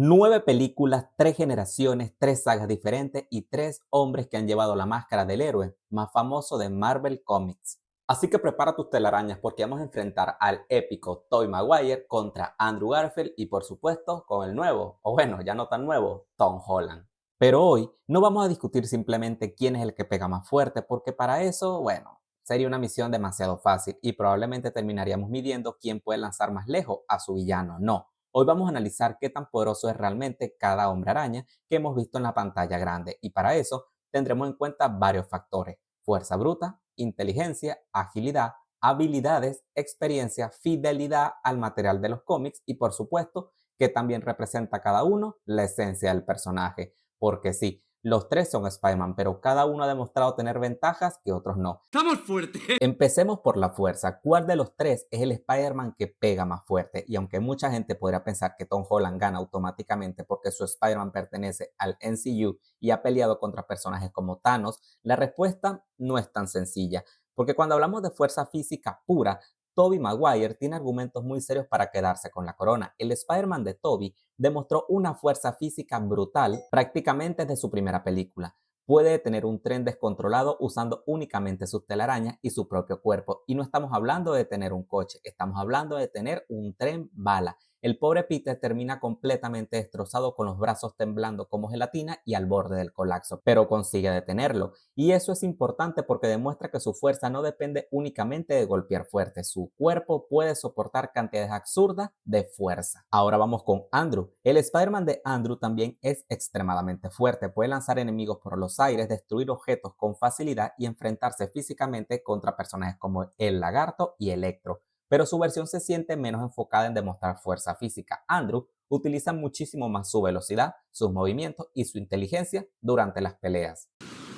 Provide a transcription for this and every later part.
9 películas, 3 generaciones, 3 sagas diferentes y 3 hombres que han llevado la máscara del héroe más famoso de Marvel Comics. Así que prepara tus telarañas porque vamos a enfrentar al épico Tobey Maguire contra Andrew Garfield y por supuesto con el nuevo, o bueno, ya no tan nuevo, Tom Holland. Pero hoy no vamos a discutir simplemente quién es el que pega más fuerte porque para eso, bueno, sería una misión demasiado fácil y probablemente terminaríamos midiendo quién puede lanzar más lejos a su villano. No. Hoy vamos a analizar qué tan poderoso es realmente cada hombre araña que hemos visto en la pantalla grande y para eso tendremos en cuenta varios factores: fuerza bruta, inteligencia, agilidad, habilidades, experiencia, fidelidad al material de los cómics y por supuesto que también representa cada uno la esencia del personaje. Porque sí, los tres son Spider-Man, pero cada uno ha demostrado tener ventajas que otros no. ¡Estamos fuertes! Empecemos por la fuerza. ¿Cuál de los tres es el Spider-Man que pega más fuerte? Y aunque mucha gente podría pensar que Tom Holland gana automáticamente porque su Spider-Man pertenece al MCU y ha peleado contra personajes como Thanos, la respuesta no es tan sencilla. Porque cuando hablamos de fuerza física pura, Tobey Maguire tiene argumentos muy serios para quedarse con la corona. El Spider-Man de Tobey demostró una fuerza física brutal prácticamente desde su primera película. Puede detener un tren descontrolado usando únicamente sus telarañas y su propio cuerpo. Y no estamos hablando de tener un coche, estamos hablando de tener un tren bala. El pobre Peter termina completamente destrozado con los brazos temblando como gelatina y al borde del colapso, pero consigue detenerlo. Y eso es importante porque demuestra que su fuerza no depende únicamente de golpear fuerte, su cuerpo puede soportar cantidades absurdas de fuerza. Ahora vamos con Andrew. El Spider-Man de Andrew también es extremadamente fuerte, puede lanzar enemigos por los aires, destruir objetos con facilidad y enfrentarse físicamente contra personajes como el Lagarto y Electro, pero su versión se siente menos enfocada en demostrar fuerza física. Andrew utiliza muchísimo más su velocidad, sus movimientos y su inteligencia durante las peleas.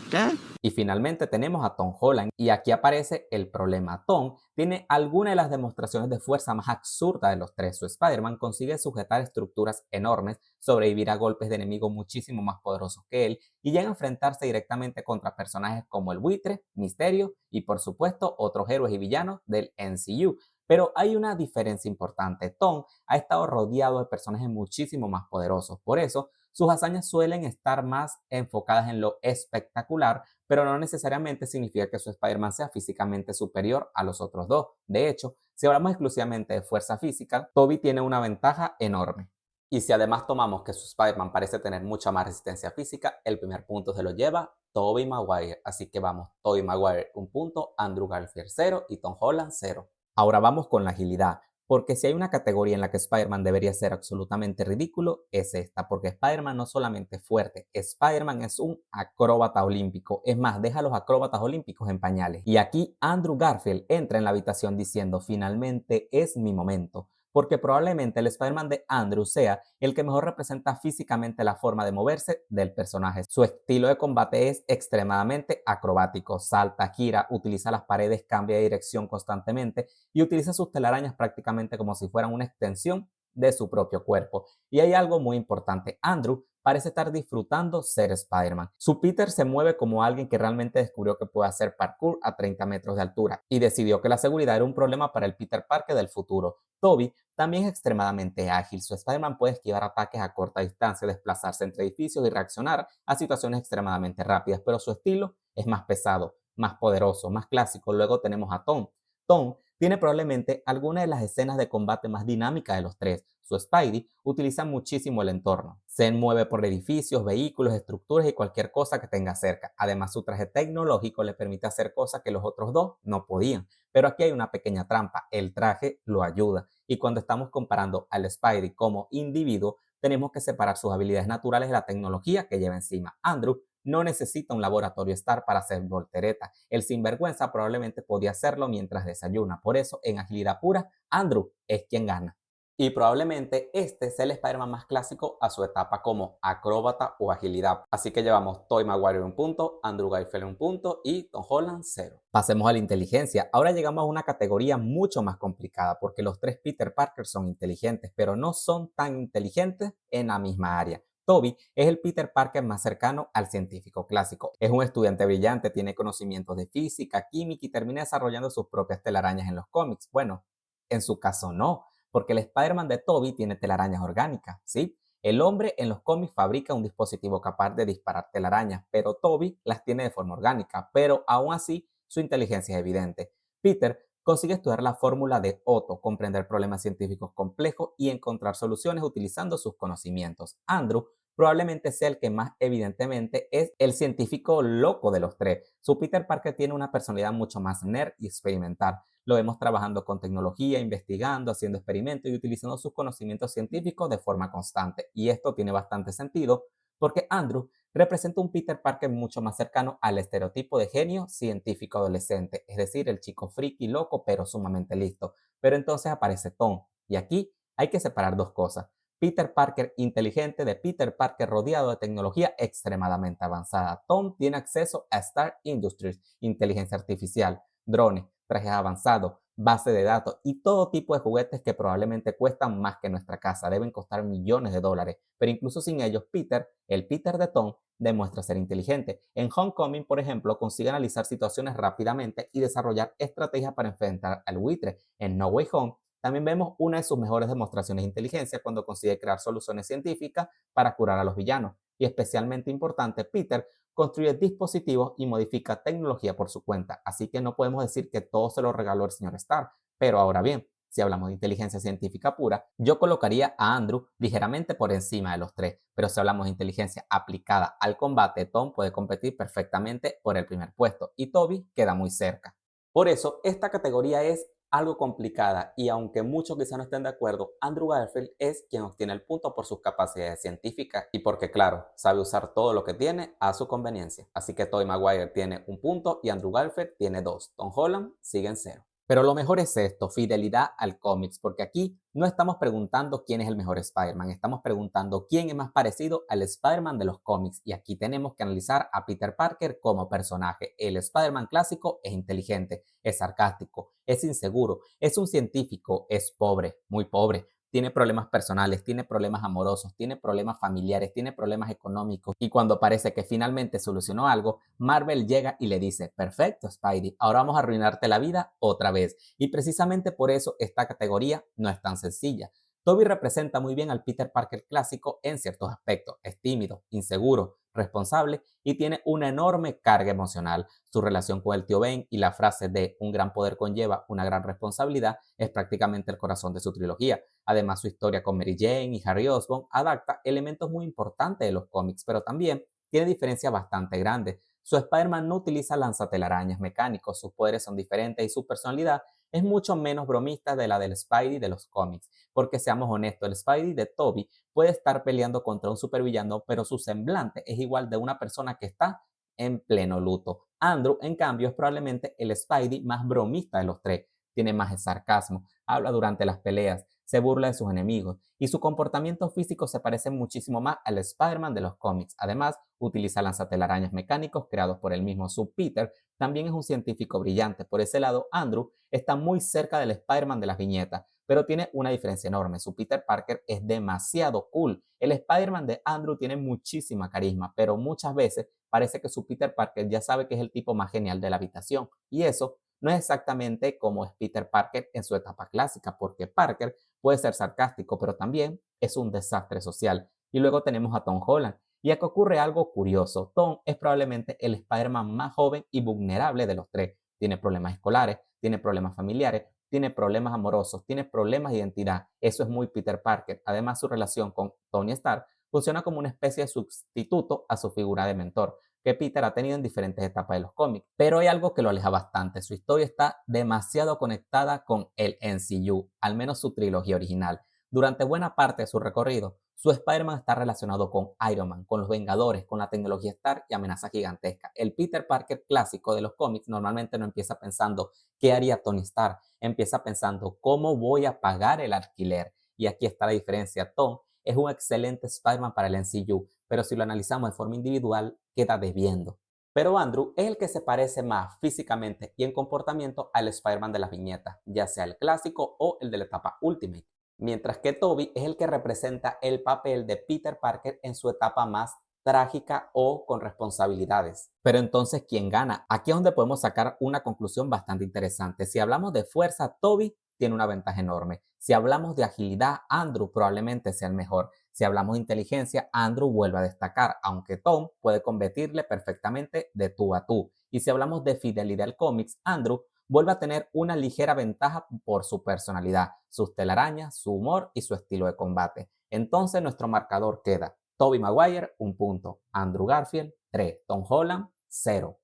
¿Qué? Y finalmente tenemos a Tom Holland y aquí aparece el problema. Tom tiene alguna de las demostraciones de fuerza más absurdas de los tres. Su Spider-Man consigue sujetar estructuras enormes, sobrevivir a golpes de enemigos muchísimo más poderosos que él y llega a enfrentarse directamente contra personajes como el Buitre, Misterio y por supuesto otros héroes y villanos del MCU. Pero hay una diferencia importante. Tom ha estado rodeado de personajes muchísimo más poderosos. Por eso, sus hazañas suelen estar más enfocadas en lo espectacular, pero no necesariamente significa que su Spider-Man sea físicamente superior a los otros dos. De hecho, si hablamos exclusivamente de fuerza física, Toby tiene una ventaja enorme. Y si además tomamos que su Spider-Man parece tener mucha más resistencia física, el primer punto se lo lleva Tobey Maguire. Así que vamos, Tobey Maguire un punto, Andrew Garfield 0 y Tom Holland 0. Ahora vamos con la agilidad. Porque si hay una categoría en la que Spider-Man debería ser absolutamente ridículo, es esta, porque Spider-Man no solamente es fuerte, Spider-Man es un acróbata olímpico. Es más, deja a los acróbatas olímpicos en pañales. Y aquí Andrew Garfield entra en la habitación diciendo, finalmente es mi momento. Porque probablemente el Spider-Man de Andrew sea el que mejor representa físicamente la forma de moverse del personaje. Su estilo de combate es extremadamente acrobático, salta, gira, utiliza las paredes, cambia de dirección constantemente y utiliza sus telarañas prácticamente como si fueran una extensión de su propio cuerpo. Y hay algo muy importante, Andrew parece estar disfrutando ser Spider-Man. Su Peter se mueve como alguien que realmente descubrió que puede hacer parkour a 30 metros de altura y decidió que la seguridad era un problema para el Peter Parker del futuro. Toby también es extremadamente ágil. Su Spider-Man puede esquivar ataques a corta distancia, desplazarse entre edificios y reaccionar a situaciones extremadamente rápidas, pero su estilo es más pesado, más poderoso, más clásico. Luego tenemos a Tom. Tom tiene probablemente alguna de las escenas de combate más dinámicas de los tres. Su Spidey utiliza muchísimo el entorno. Se mueve por edificios, vehículos, estructuras y cualquier cosa que tenga cerca. Además, su traje tecnológico le permite hacer cosas que los otros dos no podían. Pero aquí hay una pequeña trampa. El traje lo ayuda. Y cuando estamos comparando al Spidey como individuo, tenemos que separar sus habilidades naturales de la tecnología que lleva encima. Andrew no necesita un laboratorio Star para hacer voltereta. El sinvergüenza probablemente podía hacerlo mientras desayuna. Por eso, en agilidad pura, Andrew es quien gana. Y probablemente este sea el Spider-Man más clásico a su etapa como acróbata o agilidad. Así que llevamos Tobey Maguire un punto, Andrew Garfield un punto y Tom Holland 0. Pasemos a la inteligencia. Ahora llegamos a una categoría mucho más complicada porque los tres Peter Parker son inteligentes, pero no son tan inteligentes en la misma área. Toby es el Peter Parker más cercano al científico clásico. Es un estudiante brillante, tiene conocimientos de física, química y termina desarrollando sus propias telarañas en los cómics. Bueno, en su caso no, porque el Spider-Man de Toby tiene telarañas orgánicas, ¿sí? El hombre en los cómics fabrica un dispositivo capaz de disparar telarañas, pero Toby las tiene de forma orgánica, pero aún así su inteligencia es evidente. Peter consigue estudiar la fórmula de Otto, comprender problemas científicos complejos y encontrar soluciones utilizando sus conocimientos. Andrew probablemente sea el que más evidentemente es el científico loco de los tres. Su Peter Parker tiene una personalidad mucho más nerd y experimental. Lo vemos trabajando con tecnología, investigando, haciendo experimentos y utilizando sus conocimientos científicos de forma constante. Y esto tiene bastante sentido porque Andrew representa un Peter Parker mucho más cercano al estereotipo de genio científico adolescente, es decir, el chico friki loco pero sumamente listo. Pero entonces aparece Tom, y aquí hay que separar dos cosas. Peter Parker inteligente de Peter Parker rodeado de tecnología extremadamente avanzada. Tom tiene acceso a Stark Industries, inteligencia artificial, drones, trajes avanzados, base de datos y todo tipo de juguetes que probablemente cuestan más que nuestra casa, deben costar millones de dólares, pero incluso sin ellos Peter, el Peter de Tom, demuestra ser inteligente. En Homecoming, por ejemplo, consigue analizar situaciones rápidamente y desarrollar estrategias para enfrentar al buitre. En No Way Home, también vemos una de sus mejores demostraciones de inteligencia cuando consigue crear soluciones científicas para curar a los villanos. Y especialmente importante, Peter construye dispositivos y modifica tecnología por su cuenta, así que no podemos decir que todo se lo regaló el señor Stark. Pero ahora bien, si hablamos de inteligencia científica pura, yo colocaría a Andrew ligeramente por encima de los tres, pero si hablamos de inteligencia aplicada al combate, Tom puede competir perfectamente por el primer puesto y Toby queda muy cerca. Por eso, esta categoría es algo complicada y aunque muchos quizá no estén de acuerdo, Andrew Garfield es quien obtiene el punto por sus capacidades científicas y porque, claro, sabe usar todo lo que tiene a su conveniencia. Así que Tobey Maguire tiene un punto y Andrew Garfield tiene dos. Tom Holland sigue en cero. Pero lo mejor es esto, fidelidad al cómics, porque aquí no estamos preguntando quién es el mejor Spider-Man, estamos preguntando quién es más parecido al Spider-Man de los cómics. Y aquí tenemos que analizar a Peter Parker como personaje. El Spider-Man clásico es inteligente, es sarcástico, es inseguro, es un científico, es pobre, muy pobre. Tiene problemas personales, tiene problemas amorosos, tiene problemas familiares, tiene problemas económicos. Y cuando parece que finalmente solucionó algo, Marvel llega y le dice, perfecto, Spidey, ahora vamos a arruinarte la vida otra vez. Y precisamente por eso esta categoría no es tan sencilla. Toby representa muy bien al Peter Parker clásico en ciertos aspectos. Es tímido, inseguro, responsable y tiene una enorme carga emocional. Su relación con el tío Ben y la frase de un gran poder conlleva una gran responsabilidad es prácticamente el corazón de su trilogía. Además, su historia con Mary Jane y Harry Osborn adapta elementos muy importantes de los cómics, pero también tiene diferencias bastante grandes. Su Spider-Man no utiliza lanzatelarañas mecánicos, sus poderes son diferentes y su personalidad es mucho menos bromista de la del Spidey de los cómics. Porque seamos honestos, el Spidey de Toby puede estar peleando contra un supervillano, pero su semblante es igual de una persona que está en pleno luto. Andrew, en cambio, es probablemente el Spidey más bromista de los tres. Tiene más sarcasmo, habla durante las peleas, se burla de sus enemigos y su comportamiento físico se parece muchísimo más al Spider-Man de los cómics. Además, utiliza lanzatelarañas mecánicos creados por el mismo Sub Peter. También es un científico brillante. Por ese lado, Andrew está muy cerca del Spider-Man de las viñetas, pero tiene una diferencia enorme. Su Peter Parker es demasiado cool. El Spider-Man de Andrew tiene muchísima carisma, pero muchas veces parece que su Peter Parker ya sabe que es el tipo más genial de la habitación. Y eso no es exactamente como es Peter Parker en su etapa clásica, porque Parker puede ser sarcástico, pero también es un desastre social. Y luego tenemos a Tom Holland. Y aquí ocurre algo curioso. Tom es probablemente el Spider-Man más joven y vulnerable de los tres. Tiene problemas escolares, tiene problemas familiares, tiene problemas amorosos, tiene problemas de identidad. Eso es muy Peter Parker. Además, su relación con Tony Stark funciona como una especie de sustituto a su figura de mentor que Peter ha tenido en diferentes etapas de los cómics. Pero hay algo que lo aleja bastante. Su historia está demasiado conectada con el MCU, al menos su trilogía original. Durante buena parte de su recorrido, su Spider-Man está relacionado con Iron Man, con los Vengadores, con la tecnología Stark y amenazas gigantescas. El Peter Parker clásico de los cómics normalmente no empieza pensando qué haría Tony Stark, empieza pensando cómo voy a pagar el alquiler. Y aquí está la diferencia. Tom es un excelente Spider-Man para el MCU, pero si lo analizamos de forma individual, queda debiendo. Pero Andrew es el que se parece más físicamente y en comportamiento al Spider-Man de las viñetas, ya sea el clásico o el de la etapa Ultimate, mientras que Toby es el que representa el papel de Peter Parker en su etapa más trágica o con responsabilidades. Pero entonces, ¿quién gana? Aquí es donde podemos sacar una conclusión bastante interesante. Si hablamos de fuerza, Toby tiene una ventaja enorme. Si hablamos de agilidad, Andrew probablemente sea el mejor. Si hablamos de inteligencia, Andrew vuelve a destacar, aunque Tom puede competirle perfectamente de tú a tú. Y si hablamos de fidelidad al cómics, Andrew vuelve a tener una ligera ventaja por su personalidad, sus telarañas, su humor y su estilo de combate. Entonces nuestro marcador queda: Tobey Maguire, 1 punto; Andrew Garfield, 3; Tom Holland, 0.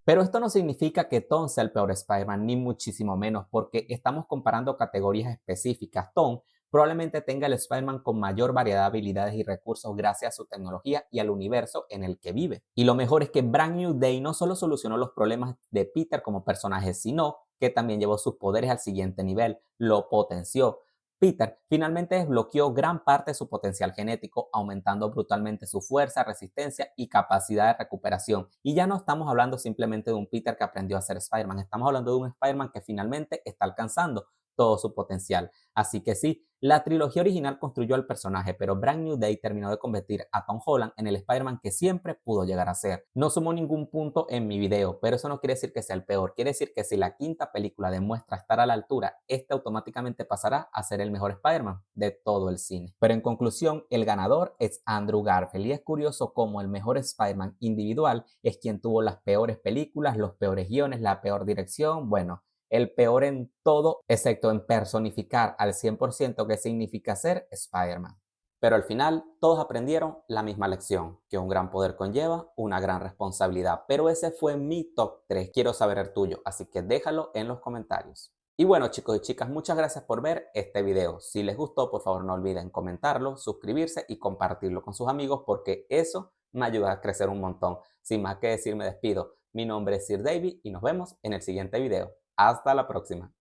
Pero esto no significa que Tom sea el peor Spider-Man, ni muchísimo menos, porque estamos comparando categorías específicas. Tom probablemente tenga el Spider-Man con mayor variedad de habilidades y recursos gracias a su tecnología y al universo en el que vive. Y lo mejor es que Brand New Day no solo solucionó los problemas de Peter como personaje, sino que también llevó sus poderes al siguiente nivel, lo potenció. Peter finalmente desbloqueó gran parte de su potencial genético, aumentando brutalmente su fuerza, resistencia y capacidad de recuperación. Y ya no estamos hablando simplemente de un Peter que aprendió a ser Spider-Man, estamos hablando de un Spider-Man que finalmente está alcanzando todo su potencial. Así que sí, la trilogía original construyó al personaje, pero Brand New Day terminó de convertir a Tom Holland en el Spider-Man que siempre pudo llegar a ser. No sumó ningún punto en mi video, pero eso no quiere decir que sea el peor. Quiere decir que si la quinta película demuestra estar a la altura, este automáticamente pasará a ser el mejor Spider-Man de todo el cine. Pero en conclusión, el ganador es Andrew Garfield, y es curioso cómo el mejor Spider-Man individual es quien tuvo las peores películas, los peores guiones, la peor dirección, bueno, el peor en todo, excepto en personificar al 100% qué significa ser Spider-Man. Pero al final, todos aprendieron la misma lección, que un gran poder conlleva una gran responsabilidad. Pero ese fue mi top 3. Quiero saber el tuyo, así que déjalo en los comentarios. Y bueno, chicos y chicas, muchas gracias por ver este video. Si les gustó, por favor no olviden comentarlo, suscribirse y compartirlo con sus amigos, porque eso me ayuda a crecer un montón. Sin más que decir, me despido. Mi nombre es Sir David y nos vemos en el siguiente video. Hasta la próxima.